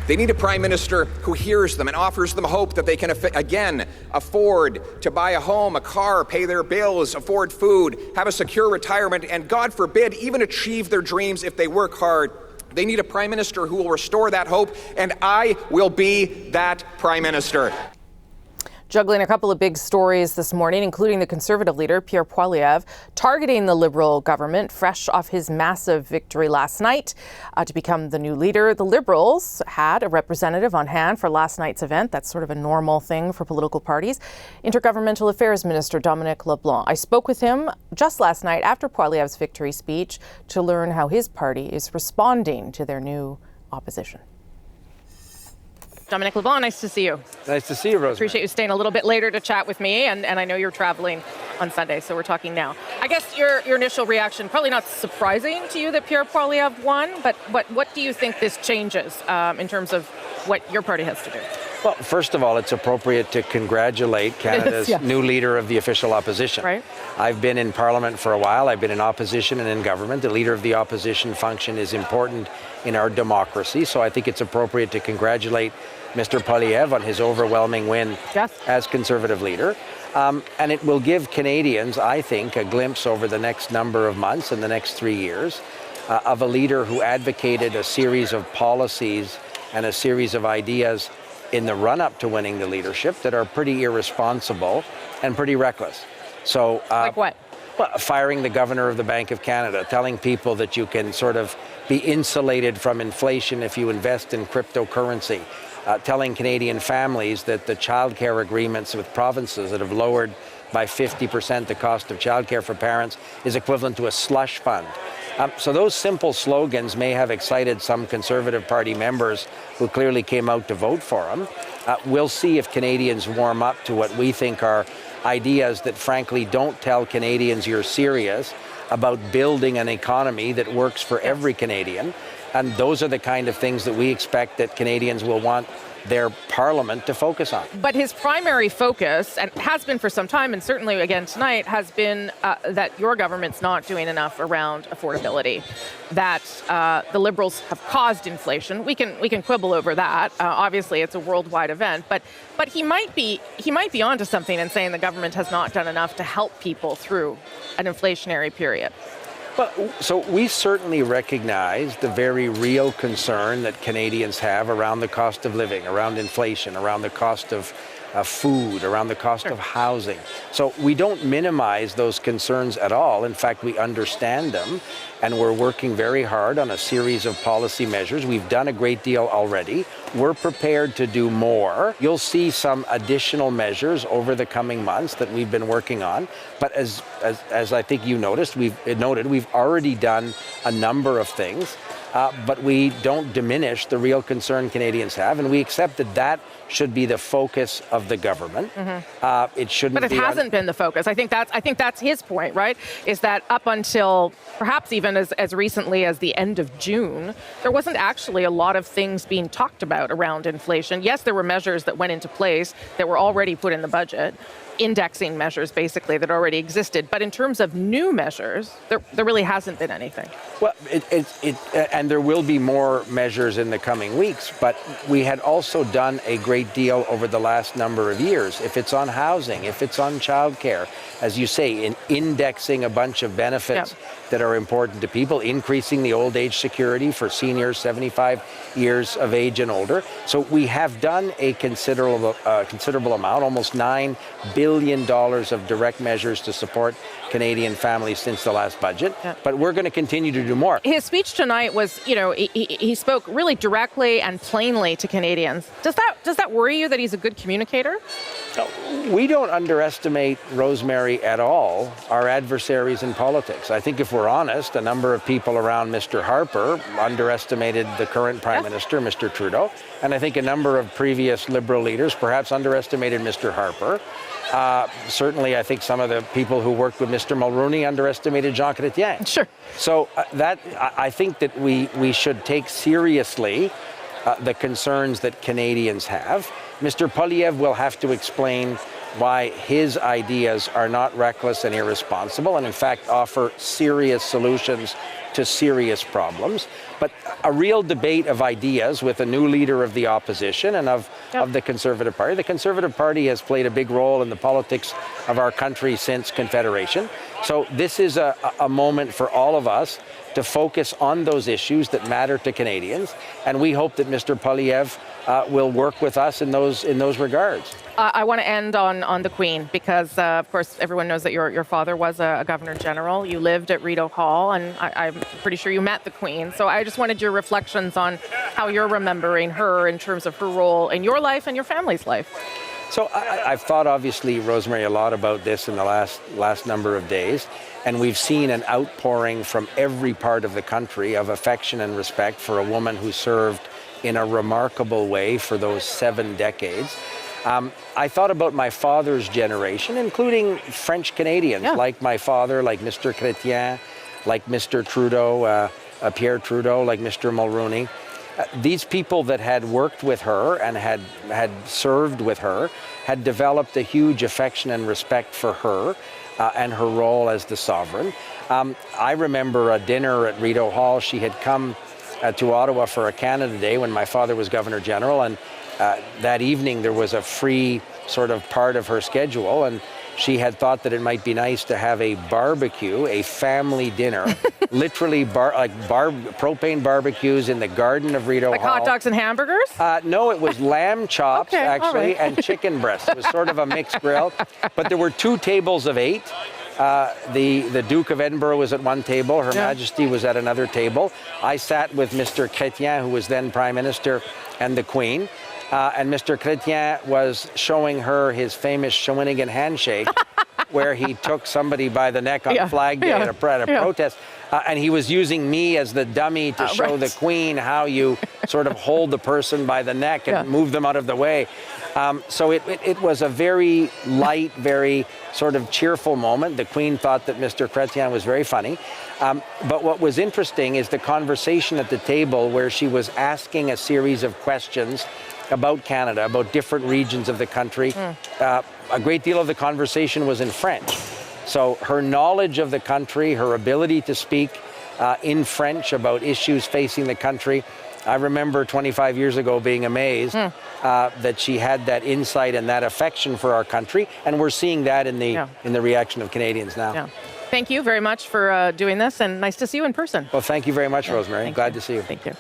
They need a prime minister who hears them and offers them hope that they can, again, afford to buy a home, a car, pay their bills, afford food, have a secure retirement, and God forbid, even achieve their dreams if they work hard. They need a prime minister who will restore that hope, and I will be that prime minister. Juggling a couple of big stories this morning, including the Conservative leader, Pierre Poilievre, targeting the Liberal government fresh off his massive victory last night to become the new leader. The Liberals had a representative on hand for last night's event. That's sort of a normal thing for political parties. Intergovernmental Affairs Minister Dominic LeBlanc. I spoke with him just last night after Poilievre's victory speech to learn how his party is responding to their new opposition. Dominic LeBlanc, nice to see you. Nice to see you, Rosemary. Appreciate you staying a little bit later to chat with me, and I know you're traveling on Sunday, so we're talking now. I guess your initial reaction, probably not surprising to you that Pierre Poilievre won, but what do you think this changes in terms of what your party has to do? Well, first of all, it's appropriate to congratulate Canada's new leader of the official opposition. Right. I've been in Parliament for a while. I've been in opposition and in government. The leader of the opposition function is important in our democracy, so I think it's appropriate to congratulate Mr. Poilievre on his overwhelming win as Conservative leader. And it will give Canadians, I think, a glimpse over the next number of months and the next 3 years of a leader who advocated a series of policies and a series of ideas in the run-up to winning the leadership that are pretty irresponsible and pretty reckless. So, like what? Well, firing the governor of the Bank of Canada, telling people that you can sort of be insulated from inflation if you invest in cryptocurrency, telling Canadian families that the childcare agreements with provinces that have lowered by 50% the cost of childcare for parents is equivalent to a slush fund. So those simple slogans may have excited some Conservative Party members who clearly came out to vote for them. We'll see if Canadians warm up to what we think are ideas that frankly don't tell Canadians you're serious about building an economy that works for every Canadian. And those are the kind of things that we expect that Canadians will want their parliament to focus on. But his primary focus, and has been for some time, and certainly again tonight, has been that your government's not doing enough around affordability, that the Liberals have caused inflation. We can quibble over that. Obviously, it's a worldwide event, but he might be onto something in saying the government has not done enough to help people through an inflationary period. Well, so we certainly recognize the very real concern that Canadians have around the cost of living, around inflation, around the cost of food, around the cost of housing. So we don't minimize those concerns at all. In fact, we understand them, and we're working very hard on a series of policy measures. We've done a great deal already. We're prepared to do more. You'll see some additional measures over the coming months that we've been working on. But as I think you noticed, we've already done a number of things. But we don't diminish the real concern Canadians have, and we accept that should be the focus of the government. It shouldn't. But it hasn't been the focus. I think that's his point, right? Is that up until perhaps even as recently as the end of June, there wasn't actually a lot of things being talked about around inflation. Yes, there were measures that went into place that were already put in the budget. Indexing measures, basically, that already existed. But in terms of new measures, there really hasn't been anything. Well, and there will be more measures in the coming weeks, but we had also done a great deal over the last number of years. If it's on housing, if it's on childcare, as you say, in indexing a bunch of benefits that are important to people, increasing the old age security for seniors 75 years of age and older. So we have done a considerable amount, almost $9 billion of direct measures to support Canadian families since the last budget. But we're going to continue to do more. His speech tonight was, he spoke really directly and plainly to Canadians. Does that worry you that he's a good communicator? We don't underestimate, Rosemary, at all our adversaries in politics. I think if we're honest, a number of people around Mr. Harper underestimated the current Prime Minister, Mr. Trudeau, and I think a number of previous Liberal leaders perhaps underestimated Mr. Harper. Certainly, I think some of the people who worked with Mr. Mulroney underestimated Jean Chrétien. Sure. So I think that we should take seriously the concerns that Canadians have. Mr. Poilievre will have to explain why his ideas are not reckless and irresponsible, and in fact offer serious solutions to serious problems, but a real debate of ideas with a new leader of the opposition and of the Conservative Party. The Conservative Party has played a big role in the politics of our country since Confederation. So this is a moment for all of us to focus on those issues that matter to Canadians, and we hope that Mr. Poilievre will work with us in those regards. I want to end on the Queen because, of course, everyone knows that your father was a Governor General. You lived at Rideau Hall, and I'm pretty sure you met the Queen. So I just wanted your reflections on how you're remembering her in terms of her role in your life and your family's life. So I've thought, obviously, Rosemary, a lot about this in the last number of days, and we've seen an outpouring from every part of the country of affection and respect for a woman who served in a remarkable way for those 7 decades. I thought about my father's generation, including French Canadians like my father, like Mr. Chrétien, like Mr. Trudeau, Pierre Trudeau, like Mr. Mulroney. These people that had worked with her and had served with her had developed a huge affection and respect for her and her role as the sovereign. I remember a dinner at Rideau Hall. She had come to Ottawa for a Canada Day when my father was Governor General, and that evening there was a free sort of part of her schedule, and she had thought that it might be nice to have a barbecue, a family dinner, literally propane barbecues in the garden of Rideau Hall. Like hot dogs and hamburgers? No, it was lamb chops, actually, and chicken breast. It was sort of a mixed grill. But there were 2 tables of 8. The Duke of Edinburgh was at one table. Her Majesty was at another table. I sat with Mr. Chrétien, who was then Prime Minister, and the Queen. And Mr. Chrétien was showing her his famous Shawinigan handshake, where he took somebody by the neck on Flag Day at a protest. And he was using me as the dummy to show the Queen how you sort of hold the person by the neck and move them out of the way. So it was a very light, very sort of cheerful moment. The Queen thought that Mr. Chrétien was very funny. But what was interesting is the conversation at the table where she was asking a series of questions about Canada, about different regions of the country. A great deal of the conversation was in French. So her knowledge of the country, her ability to speak in French about issues facing the country. I remember 25 years ago being amazed that she had that insight and that affection for our country, and we're seeing that in the reaction of Canadians now. Yeah. Thank you very much for doing this, and nice to see you in person. Well, thank you very much, Rosemary. Glad to see you. Thank you.